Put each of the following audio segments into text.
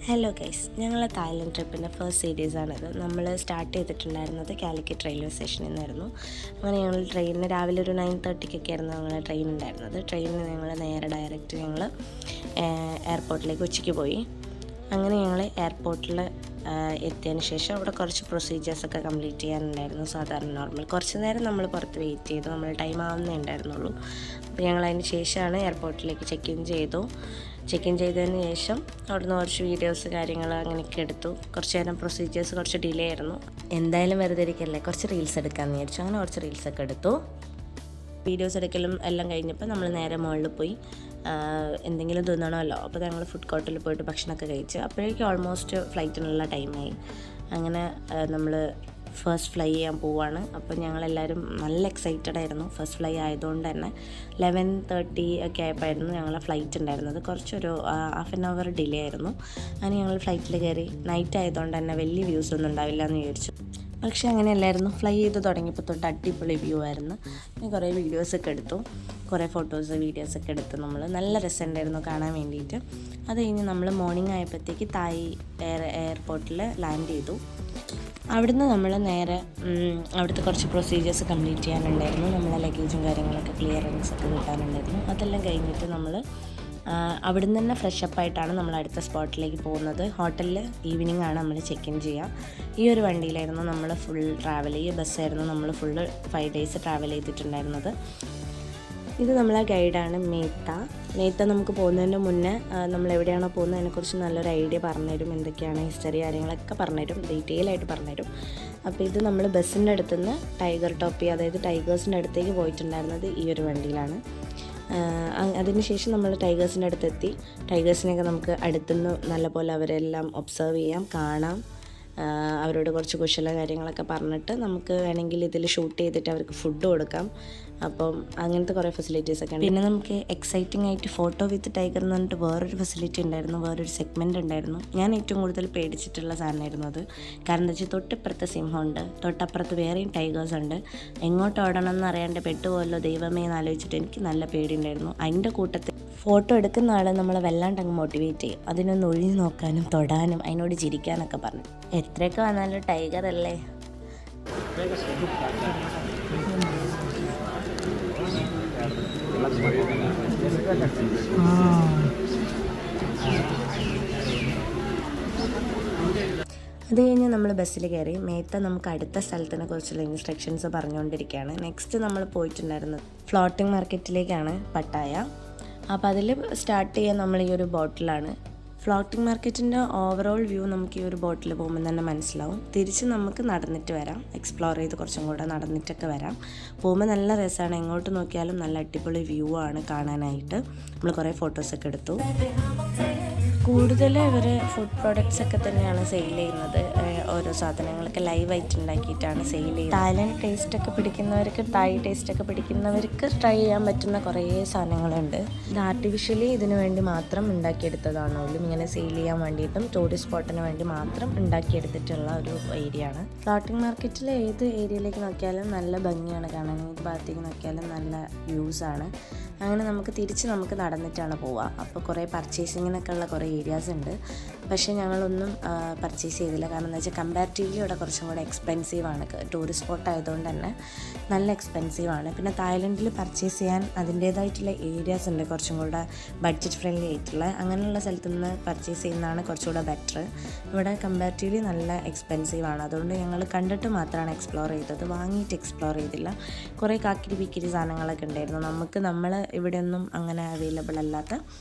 Hello guys, ഞങ്ങളെ Thailand ട്രിപ്പിൻ്റെ first സീരീസാണിത്. നമ്മൾ start ചെയ്തിട്ടുണ്ടായിരുന്നത് കാലിക്കറ്റ് റെയിൽവേ സ്റ്റേഷനിൽ നിന്നായിരുന്നു. അങ്ങനെ ഞങ്ങൾ ട്രെയിനിന് രാവിലെ ഒരു 9:30 ആയിരുന്നു ഞങ്ങളെ ട്രെയിൻ ഉണ്ടായിരുന്നത്. ട്രെയിനിന് ഞങ്ങൾ നേരെ ഡയറക്റ്റ് ഞങ്ങൾ എയർപോർട്ടിലേക്ക് ഉച്ചയ്ക്ക് പോയി. അങ്ങനെ ഞങ്ങൾ എയർപോർട്ടിൽ എത്തിയതിന് ശേഷം അവിടെ കുറച്ച് പ്രൊസീജിയേഴ്സൊക്കെ കംപ്ലീറ്റ് ചെയ്യാനുണ്ടായിരുന്നു. സാധാരണ നോർമൽ കുറച്ച് നേരം നമ്മൾ പുറത്ത് വെയിറ്റ് ചെയ്തു, നമ്മൾ ടൈം ആവുന്നേ ഉണ്ടായിരുന്നുള്ളൂ. അപ്പോൾ ഞങ്ങൾ അതിന് ശേഷമാണ് എയർപോർട്ടിലേക്ക് ചെക്ക് ഇൻ ചെയ്തതിന് ശേഷം അവിടുന്ന് കുറച്ച് വീഡിയോസ് കാര്യങ്ങൾ അങ്ങനെയൊക്കെ എടുത്തു. കുറച്ച് നേരം പ്രൊസീജിയേഴ്സ് കുറച്ച് ഡിലേ ആയിരുന്നു. എന്തായാലും വെറുതെ ഇരിക്കല്ലേ, കുറച്ച് റീൽസ് എടുക്കാമെന്ന് വിചാരിച്ചു. അങ്ങനെ കുറച്ച് റീൽസൊക്കെ എടുത്തു. വീഡിയോസ് എടുക്കലും എല്ലാം കഴിഞ്ഞപ്പോൾ നമ്മൾ നേരെ മുകളിൽ പോയി എന്തെങ്കിലും തിന്നണമല്ലോ. അപ്പോൾ ഞങ്ങൾ ഫുഡ് കോർട്ടിൽ പോയിട്ട് ഭക്ഷണമൊക്കെ കഴിച്ച് അപ്പോഴേക്കും ഓൾമോസ്റ്റ് ഫ്ലൈറ്റിനുള്ള ടൈമായി. അങ്ങനെ നമ്മൾ ഫസ്റ്റ് ഫ്ലൈ ചെയ്യാൻ പോവുകയാണ്. അപ്പോൾ ഞങ്ങളെല്ലാവരും നല്ല എക്സൈറ്റഡ് ആയിരുന്നു. ഫസ്റ്റ് ഫ്ലൈ ആയതുകൊണ്ട് തന്നെ 11:30 ഒക്കെ ആയപ്പോഴായിരുന്നു ഞങ്ങളെ ഫ്ലൈറ്റ് ഉണ്ടായിരുന്നത്. കുറച്ചൊരു ഹാഫ് ആൻ അവർ ഡിലേ ആയിരുന്നു. അങ്ങനെ ഞങ്ങൾ ഫ്ലൈറ്റിൽ കയറി. നൈറ്റ് ആയതുകൊണ്ട് തന്നെ വലിയ വ്യൂസ് ഒന്നും ഉണ്ടാവില്ല എന്ന് വിചാരിച്ചു. പക്ഷേ അങ്ങനെയല്ലായിരുന്നു. ഫ്ലൈ ചെയ്ത് തുടങ്ങിയപ്പോൾ തൊട്ട് അടിപൊളി വ്യൂ ആയിരുന്നു. കുറേ വീഡിയോസൊക്കെ എടുത്തു, കുറേ ഫോട്ടോസ് വീഡിയോസൊക്കെ എടുത്ത് നമ്മൾ നല്ല രസമുണ്ടായിരുന്നു കാണാൻ വേണ്ടിയിട്ട്. അത് കഴിഞ്ഞ് നമ്മൾ മോർണിംഗ് ആയപ്പോഴത്തേക്ക് തായ് എയർപോർട്ടിൽ ലാൻഡ് ചെയ്തു. അവിടുന്ന് നമ്മൾ നേരെ അവിടുത്തെ കുറച്ച് പ്രൊസീജിയേഴ്സ് കംപ്ലീറ്റ് ചെയ്യാനുണ്ടായിരുന്നു. നമ്മളെ ലഗേജും കാര്യങ്ങളൊക്കെ ക്ലിയറൻസ് ഒക്കെ കിട്ടാനുണ്ടായിരുന്നു. അതെല്ലാം കഴിഞ്ഞിട്ട് നമ്മൾ അവിടുന്ന് തന്നെ ഫ്രഷപ്പായിട്ടാണ് നമ്മൾ അടുത്ത സ്പോട്ടിലേക്ക് പോകുന്നത്. ഹോട്ടലിൽ ഈവനിങ് ആണ് നമ്മൾ ചെക്ക് ഇൻ ചെയ്യുക. ഈ ഒരു വണ്ടിയിലായിരുന്നു നമ്മൾ ഫുൾ ട്രാവൽ ചെയ്യുക. ബസ്സായിരുന്നു നമ്മൾ ഫുള്ള് 5 days ട്രാവൽ ചെയ്തിട്ടുണ്ടായിരുന്നത്. ഇത് നമ്മളെ ഗൈഡാണ് മേത്ത. നമുക്ക് പോകുന്നതിന് മുന്നേ നമ്മൾ എവിടെയാണോ പോകുന്നത് അതിനെക്കുറിച്ച് നല്ലൊരു ഐഡിയ പറഞ്ഞുതരും. എന്തൊക്കെയാണ് ഹിസ്റ്ററി കാര്യങ്ങളൊക്കെ പറഞ്ഞുതരും, ഡീറ്റെയിൽ ആയിട്ട് പറഞ്ഞുതരും. അപ്പോൾ ഇത് നമ്മൾ ബസ്സിൻ്റെ അടുത്തുനിന്ന് ടൈഗർ ടോപ്പി, അതായത് ടൈഗേഴ്സിൻ്റെ അടുത്തേക്ക് പോയിട്ടുണ്ടായിരുന്നത് ഈ ഒരു വണ്ടിയിലാണ്. അതിനുശേഷം നമ്മൾ ടൈഗേഴ്സിൻ്റെ അടുത്തെത്തി. ടൈഗേഴ്സിനെയൊക്കെ നമുക്ക് അടുത്തുനിന്ന് നല്ലപോലെ അവരെല്ലാം ഒബ്സർവ് ചെയ്യാം, കാണാം. അവരോട് കുറച്ച് കുശല കാര്യങ്ങളൊക്കെ പറഞ്ഞിട്ട് നമുക്ക് വേണമെങ്കിൽ ഇതിൽ ഷൂട്ട് ചെയ്തിട്ട് അവർക്ക് ഫുഡ് കൊടുക്കാം. അപ്പം അങ്ങനത്തെ കുറേ ഫെസിലിറ്റീസൊക്കെ ഉണ്ട്. പിന്നെ നമുക്ക് എക്സൈറ്റിംഗ് ആയിട്ട് ഫോട്ടോ വിത്ത് ടൈഗർ എന്ന് പറഞ്ഞിട്ട് വേറൊരു ഫെസിലിറ്റി ഉണ്ടായിരുന്നു, വേറൊരു സെഗ്മെൻറ്റ് ഉണ്ടായിരുന്നു. ഞാൻ ഏറ്റവും കൂടുതൽ പേടിച്ചിട്ടുള്ള സാധനമായിരുന്നു അത്. കാരണം എന്താ വെച്ചാൽ തൊട്ടിപ്പുറത്ത് സിംഹമുണ്ട്, തൊട്ടപ്പുറത്ത് വേറെയും ടൈഗേഴ്സ് ഉണ്ട്. എങ്ങോട്ട് ഓടണം എന്ന് അറിയാണ്ട് പെട്ടുപോയല്ലോ ദൈവമേ എന്ന് ആലോചിച്ചിട്ട് എനിക്ക് നല്ല പേടിയുണ്ടായിരുന്നു. അതിൻ്റെ കൂട്ടത്തിൽ ഫോട്ടോ എടുക്കുന്ന ആൾ നമ്മളെ വല്ലാണ്ട് അങ്ങ് മോട്ടിവേറ്റ് ചെയ്യും. അതിനൊന്ന് ഒഴിഞ്ഞു നോക്കാനും തൊടാനും അതിനോട് ചിരിക്കാനൊക്കെ പറഞ്ഞു. എത്രയൊക്കെ വന്നാലും ടൈഗർ അല്ലേ. അത് കഴിഞ്ഞ് നമ്മൾ ബസ്സിൽ കയറി. മേത്ത നമുക്ക് അടുത്ത സ്ഥലത്തിനെ കുറിച്ചുള്ള ഇൻസ്ട്രക്ഷൻസ് പറഞ്ഞുകൊണ്ടിരിക്കുകയാണ്. നെക്സ്റ്റ് നമ്മൾ പോയിട്ടുണ്ടായിരുന്നത് ഫ്ലോട്ടിംഗ് മാർക്കറ്റിലേക്കാണ്, പട്ടായ. അപ്പോൾ അതിൽ സ്റ്റാർട്ട് ചെയ്യാൻ നമ്മൾ ഈ ഒരു ബോട്ടിലാണ്. ഫ്ലോട്ടിംഗ് മാർക്കറ്റിൻ്റെ ഓവറോൾ വ്യൂ നമുക്ക് ഈ ഒരു ബോട്ടിൽ പോകുമ്പോൾ തന്നെ മനസ്സിലാവും. തിരിച്ച് നമുക്ക് നടന്നിട്ട് വരാം, എക്സ്പ്ലോർ ചെയ്ത് കുറച്ചും കൂടെ നടന്നിട്ടൊക്കെ വരാം. പോകുമ്പോൾ നല്ല രസമാണ്, എങ്ങോട്ട് നോക്കിയാലും നല്ല അടിപൊളി വ്യൂ ആണ് കാണാനായിട്ട്. നമ്മൾ കുറേ ഫോട്ടോസൊക്കെ എടുത്തു. കൂടുതൽ ഇവർ ഫുഡ് പ്രോഡക്റ്റ്സ് ഒക്കെ തന്നെയാണ് സെയിൽ ചെയ്യുന്നത്. ഓരോ സാധനങ്ങളൊക്കെ ലൈവായിട്ട് ഉണ്ടാക്കിയിട്ടാണ് സെയിൽ ചെയ്യുന്നത്. തായ്ലൻഡ് ടേസ്റ്റൊക്കെ പിടിക്കുന്നവർക്ക്, തായ് ടേസ്റ്റൊക്കെ പിടിക്കുന്നവർക്ക് ട്രൈ ചെയ്യാൻ പറ്റുന്ന കുറേ സാധനങ്ങളുണ്ട്. ഇത് ആർട്ടിഫിഷ്യലി ഇതിനു വേണ്ടി മാത്രം ഉണ്ടാക്കിയെടുത്തതാണോലും, ഇങ്ങനെ സെയിൽ ചെയ്യാൻ വേണ്ടിയിട്ടും ടൂറിസ്റ്റ് സ്പോട്ടിന് വേണ്ടി മാത്രം ഉണ്ടാക്കിയെടുത്തിട്ടുള്ള ഒരു ഏരിയ ആണ്. ഫ്ലോട്ടിംഗ് മാർക്കറ്റിൽ ഏത് ഏരിയയിലേക്ക് നോക്കിയാലും നല്ല ഭംഗിയാണ് കാണാൻ. ഏത് ഭാഗത്തേക്ക് നോക്കിയാലും നല്ല വ്യൂസാണ്. അങ്ങനെ നമുക്ക് നടന്നിട്ടാണ് പോവുക. അപ്പോൾ കുറേ പർച്ചേസിങ്ങിനൊക്കെ ഉള്ള കുറേ ഏരിയാസ് ഉണ്ട്. പക്ഷേ ഞങ്ങളൊന്നും പർച്ചേസ് ചെയ്തില്ല. കാരണം എന്താ വെച്ചാൽ കമ്പാരിറ്റീവ്ലി ഇവിടെ കുറച്ചും കൂടെ എക്സ്പെൻസീവാണ്. ടൂറിസ്റ്റ് സ്പോട്ട് ആയതുകൊണ്ട് തന്നെ നല്ല എക്സ്പെൻസീവാണ്. പിന്നെ തായ്ലൻഡിൽ പർച്ചേസ് ചെയ്യാൻ അതിൻ്റേതായിട്ടുള്ള ഏരിയാസ് ഉണ്ട്, കുറച്ചും കൂടെ ബഡ്ജറ്റ് ഫ്രണ്ട്ലി ആയിട്ടുള്ള. അങ്ങനെയുള്ള സ്ഥലത്തു നിന്ന് പർച്ചേസ് ചെയ്യുന്നതാണ് കുറച്ചുകൂടെ ബെറ്റർ. ഇവിടെ കമ്പാരിറ്റീവ്ലി നല്ല എക്സ്പെൻസീവാണ്. അതുകൊണ്ട് ഞങ്ങൾ കണ്ടിട്ട് മാത്രമാണ് എക്സ്പ്ലോർ ചെയ്തത്, വാങ്ങിയിട്ട് എക്സ്പ്ലോർ ചെയ്തില്ല. കുറേ കാക്കിരി പിക്കിരി സാധനങ്ങളൊക്കെ ഉണ്ടായിരുന്നു. നമ്മൾ ഇവിടെയൊന്നും അങ്ങനെ അവൈലബിൾ അല്ലാത്ത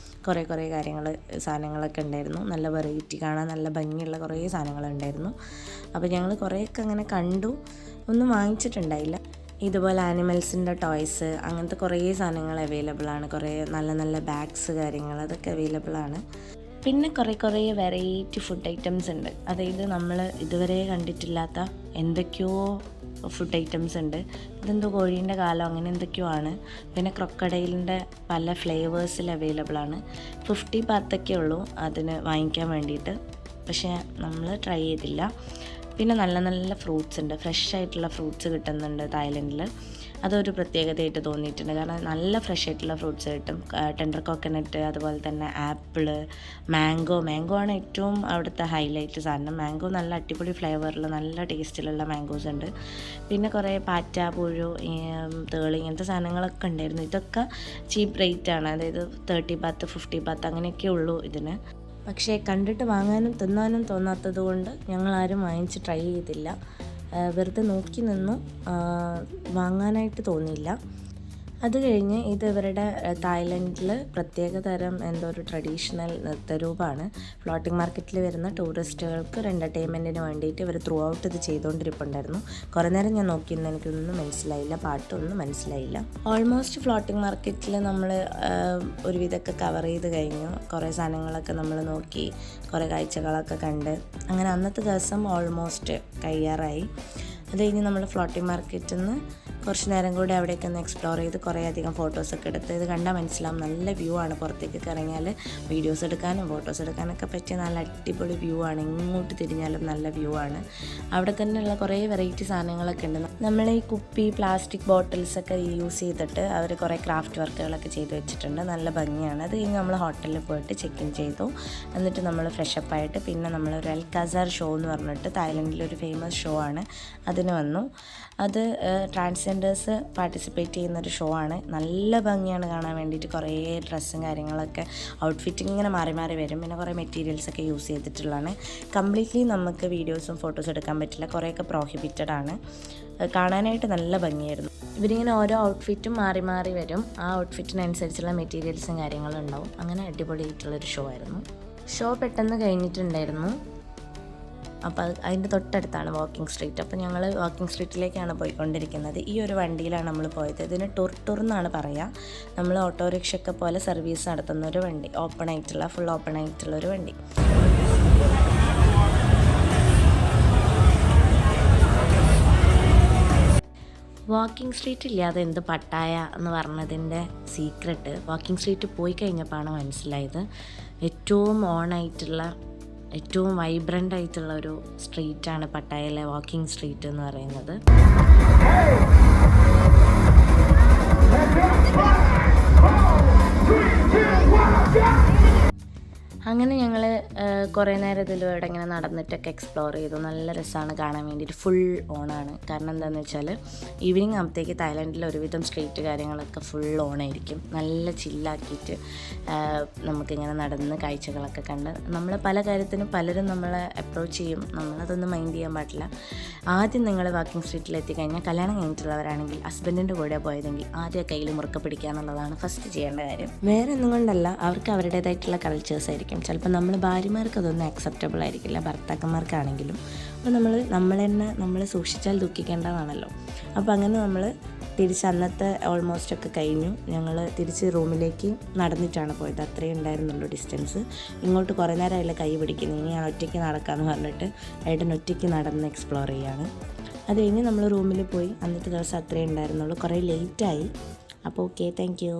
കുറേ സാധനങ്ങളൊക്കെ ഉണ്ടായിരുന്നു. നല്ല വെറൈറ്റി, കാണാൻ നല്ല ഭംഗിയുള്ള കുറേ സാധനങ്ങളുണ്ടായിരുന്നു. അപ്പോൾ ഞങ്ങൾ കുറേയൊക്കെ അങ്ങനെ കണ്ടു, ഒന്നും വാങ്ങിച്ചിട്ടുണ്ടായില്ല. ഇതുപോലെ ആനിമൽസിൻ്റെ ടോയ്സ്, അങ്ങനത്തെ കുറേ സാധനങ്ങൾ അവൈലബിൾ ആണ്. കുറേ നല്ല നല്ല ബാഗ്സ് കാര്യങ്ങൾ അതൊക്കെ അവൈലബിൾ ആണ്. പിന്നെ കുറേ വെറൈറ്റി ഫുഡ് ഐറ്റംസ് ഉണ്ട്. അതായത് നമ്മൾ ഇതുവരെ കണ്ടിട്ടില്ലാത്ത എന്തൊക്കെയോ ഫുഡ് ഐറ്റംസ് ഉണ്ട്. ഇതെന്തോ കോഴീൻ്റെ കാലം അങ്ങനെ എന്തൊക്കെയോ ആണ്. പിന്നെ ക്രൊക്കഡൈലിൻ്റെ പല ഫ്ലേവേഴ്സിൽ അവൈലബിൾ ആണ്. 50 ബാത്തൊക്കെ ഉള്ളൂ അതിന് വാങ്ങിക്കാൻ വേണ്ടിയിട്ട്. പക്ഷേ നമ്മൾ ട്രൈ ചെയ്തില്ല. പിന്നെ നല്ല നല്ല ഫ്രൂട്ട്സ് ഉണ്ട്, ഫ്രഷ് ആയിട്ടുള്ള ഫ്രൂട്ട്സ് കിട്ടുന്നുണ്ട് തായ്ലൻഡിൽ. അതൊരു പ്രത്യേകതയായിട്ട് തോന്നിയിട്ടുണ്ട്. കാരണം നല്ല ഫ്രഷ് ആയിട്ടുള്ള ഫ്രൂട്ട്സ് കിട്ടും. ടെൻഡർ കോക്കനട്ട്, അതുപോലെ തന്നെ ആപ്പിള്, മാംഗോ ആണ് ഏറ്റവും അവിടുത്തെ ഹൈലൈറ്റ് സാധനം. മാംഗോ നല്ല അടിപൊളി ഫ്ലേവറിൽ നല്ല ടേസ്റ്റിലുള്ള മാംഗോസ് ഉണ്ട്. പിന്നെ കുറേ പാറ്റ, പുഴു, തേളി ഇങ്ങനത്തെ സാധനങ്ങളൊക്കെ ഉണ്ടായിരുന്നു. ഇതൊക്കെ ചീപ്പ് റേറ്റ് ആണ്, അതായത് 30 ബാത്ത് 50 ബാത്ത് അങ്ങനെയൊക്കെ ഉള്ളൂ ഇതിന്. പക്ഷേ കണ്ടിട്ട് വാങ്ങാനും തിന്നാനും തോന്നാത്തത് കൊണ്ട് ഞങ്ങളാരും വാങ്ങിച്ച് ട്രൈ ചെയ്തില്ല. വെറുതെ നോക്കി നിന്നു, വാങ്ങാനായിട്ട് തോന്നിയില്ല. അത് കഴിഞ്ഞ് ഇത് ഇവരുടെ തായ്ലൻഡിൽ പ്രത്യേക തരം എന്തോ ഒരു ട്രഡീഷണൽ നൃത്തരൂപമാണ്. ഫ്ലോട്ടിംഗ് മാർക്കറ്റിൽ വരുന്ന ടൂറിസ്റ്റുകൾക്ക് ഒരു എൻ്റർടൈൻമെൻറ്റിന് വേണ്ടിയിട്ട് ഇവർ ത്രൂ ഔട്ട് ഇത് ചെയ്തുകൊണ്ടിരിപ്പുണ്ടായിരുന്നു. കുറേ നേരം ഞാൻ നോക്കിയിരുന്നു, എനിക്കൊന്നും മനസ്സിലായില്ല, പാട്ടൊന്നും മനസ്സിലായില്ല. ഓൾമോസ്റ്റ് ഫ്ലോട്ടിംഗ് മാർക്കറ്റിൽ നമ്മൾ ഒരുവിധമൊക്കെ കവർ ചെയ്ത് കഴിഞ്ഞു. കുറേ സാധനങ്ങളൊക്കെ നമ്മൾ നോക്കി, കുറേ കാഴ്ചകളൊക്കെ കണ്ട് അങ്ങനെ അന്നത്തെ ദിവസം ഓൾമോസ്റ്റ് കഴിയാറായി. അത് കഴിഞ്ഞ് നമ്മൾ ഫ്ലോട്ടിംഗ് മാർക്കറ്റിൽ നിന്ന് കുറച്ച് നേരം കൂടി അവിടേക്ക് ഒന്ന് എക്സ്പ്ലോർ ചെയ്ത് കുറേ അധികം ഫോട്ടോസൊക്കെ എടുത്ത്. ഇത് കണ്ടാൽ മനസ്സിലാവും, നല്ല വ്യൂ ആണ്. പുറത്തേക്കൊക്കെ ഇറങ്ങിയാൽ വീഡിയോസ് എടുക്കാനും ഫോട്ടോസ് എടുക്കാനൊക്കെ പറ്റിയ നല്ല അടിപൊളി വ്യൂ ആണ്. എങ്ങോട്ട് തിരിഞ്ഞാലും നല്ല വ്യൂ ആണ്. അവിടെ തന്നെയുള്ള കുറേ വെറൈറ്റി സാധനങ്ങളൊക്കെ ഉണ്ട്. നമ്മൾ ഈ കുപ്പി, പ്ലാസ്റ്റിക് ബോട്ടിൽസൊക്കെ യൂസ് ചെയ്തിട്ട് അവർ കുറേ ക്രാഫ്റ്റ് വർക്കുകളൊക്കെ ചെയ്ത് വെച്ചിട്ടുണ്ട്. നല്ല ഭംഗിയാണ്. അത് കഴിഞ്ഞ് നമ്മൾ ഹോട്ടലിൽ പോയിട്ട് ചെക്ക് ഇൻ ചെയ്തു. എന്നിട്ട് നമ്മൾ ഫ്രഷപ്പായിട്ട് പിന്നെ നമ്മൾ ഒരു അൽക്കാസാർ ഷോ എന്ന് പറഞ്ഞിട്ട് തായ്ലൻഡിലൊരു ഫേമസ് ഷോ ആണ്, അതിന് വന്നു. അത് ട്രാൻസ്ജെൻഡേഴ്സ് പാർട്ടിസിപ്പേറ്റ് ചെയ്യുന്നൊരു ഷോ ആണ്. നല്ല ഭംഗിയാണ് കാണാൻ വേണ്ടിയിട്ട്. കുറേ ഡ്രസ്സും കാര്യങ്ങളൊക്കെ ഔട്ട്ഫിറ്റ് ഇങ്ങനെ മാറി മാറി വരും. പിന്നെ കുറേ മെറ്റീരിയൽസൊക്കെ യൂസ് ചെയ്തിട്ടുള്ളതാണ്. കംപ്ലീറ്റ്ലി നമുക്ക് വീഡിയോസും ഫോട്ടോസും എടുക്കാൻ പറ്റില്ല, കുറേയൊക്കെ പ്രോഹിബിറ്റഡ് ആണ്. കാണാനായിട്ട് നല്ല ഭംഗിയായിരുന്നു. ഇവരിങ്ങനെ ഓരോ ഔട്ട്ഫിറ്റും മാറി മാറി വരും. ആ ഔട്ട്ഫിറ്റിനനുസരിച്ചുള്ള മെറ്റീരിയൽസും കാര്യങ്ങളും ഉണ്ടാവും. അങ്ങനെ അടിപൊളിയായിട്ടുള്ളൊരു ഷോ ആയിരുന്നു. ഷോ പെട്ടെന്ന് കഴിഞ്ഞിട്ടുണ്ടായിരുന്നു. അപ്പോൾ അതിൻ്റെ തൊട്ടടുത്താണ് വാക്കിംഗ് സ്ട്രീറ്റ്. അപ്പോൾ ഞങ്ങൾ വാക്കിംഗ് സ്ട്രീറ്റിലേക്കാണ് പോയിക്കൊണ്ടിരിക്കുന്നത്. ഈ ഒരു വണ്ടിയിലാണ് നമ്മൾ പോയത്. ഇതിന് ടൂർ എന്നാണ് പറയുക. നമ്മൾ ഓട്ടോറിക്ഷയൊക്കെ പോലെ സർവീസ് നടത്തുന്ന ഒരു വണ്ടി, ഫുൾ ഓപ്പൺ ആയിട്ടുള്ളൊരു വണ്ടി. വാക്കിംഗ് സ്ട്രീറ്റ് ഇല്ലാതെ എന്ത് പട്ടായ എന്ന് പറഞ്ഞതിൻ്റെ സീക്രട്ട് വാക്കിംഗ് സ്ട്രീറ്റ് പോയി കഴിഞ്ഞപ്പോഴാണ് മനസ്സിലായത്. ഏറ്റവും വൈബ്രൻ്റ് ആയിട്ടുള്ള ഒരു സ്ട്രീറ്റാണ് പട്ടായയിലെ വാക്കിംഗ് സ്ട്രീറ്റ് എന്ന് പറയുന്നത്. അങ്ങനെ ഞങ്ങൾ കുറേ നേരം ഇതിലൂടെ ഇങ്ങനെ നടന്നിട്ടൊക്കെ എക്സ്പ്ലോർ ചെയ്തു. നല്ല രസമാണ് കാണാൻ വേണ്ടിയിട്ട്. ഫുൾ ഓണാണ്. കാരണം എന്താണെന്ന് വെച്ചാൽ ഈവനിങ് ആകുമ്പോഴത്തേക്ക് തായ്ലൻഡിൽ ഒരുവിധം സ്ട്രീറ്റ് കാര്യങ്ങളൊക്കെ ഫുൾ ഓണായിരിക്കും. നല്ല ചില്ലാക്കിയിട്ട് നമുക്കിങ്ങനെ നടന്ന് കാഴ്ചകളൊക്കെ കണ്ട് നമ്മൾ പല കാര്യത്തിനും പലരും നമ്മളെ അപ്രോച്ച് ചെയ്യും. നമ്മളതൊന്നും മൈൻഡ് ചെയ്യാൻ പാടില്ല. ആദ്യം നിങ്ങൾ വാക്കിംഗ് സ്ട്രീറ്റിൽ എത്തിക്കഴിഞ്ഞാൽ, കല്യാണം കഴിഞ്ഞിട്ടുള്ളവരാണെങ്കിൽ ഹസ്ബൻഡിൻ്റെ കൂടെ പോയതെങ്കിൽ ആദ്യം കയ്യിൽ മുറുക്കെ പിടിക്കുക എന്നുള്ളതാണ് ഫസ്റ്റ് ചെയ്യേണ്ട കാര്യം. വേറെ ഒന്നും കൊണ്ടല്ല, അവർക്ക് അവരുടേതായിട്ടുള്ള കൾച്ചേഴ്സ് ആയിരിക്കും. ചിലപ്പോൾ നമ്മൾ ഭാര്യമാർക്ക് അതൊന്നും അക്സെപ്റ്റബിൾ ആയിരിക്കില്ല, ഭർത്താക്കന്മാർക്കാണെങ്കിലും. അപ്പോൾ നമ്മൾ സൂക്ഷിച്ചാൽ ദുഃഖിക്കേണ്ടതാണല്ലോ. അപ്പോൾ അങ്ങനെ നമ്മൾ അന്നത്തെ ഓൾമോസ്റ്റ് ഒക്കെ കഴിഞ്ഞു. ഞങ്ങൾ തിരിച്ച് റൂമിലേക്ക് നടന്നിട്ടാണ് പോയത്. അത്രയും ഉണ്ടായിരുന്നുള്ളൂ ഡിസ്റ്റൻസ്. ഇങ്ങോട്ട് കുറേ നേരം അതിൽ കൈ പിടിക്കുന്നു, ഇനി ഞാൻ ഒറ്റയ്ക്ക് നടക്കാമെന്ന് പറഞ്ഞിട്ട് ഏട്ടൻ ഒറ്റയ്ക്ക് നടന്ന് എക്സ്പ്ലോർ ചെയ്യാണ്. അത് കഴിഞ്ഞ് നമ്മൾ റൂമിൽ പോയി. അന്നത്തെ ദിവസം അത്രയും ഉണ്ടായിരുന്നുള്ളൂ. കുറേ ലേറ്റായി. അപ്പോൾ ഓക്കെ, താങ്ക് യു.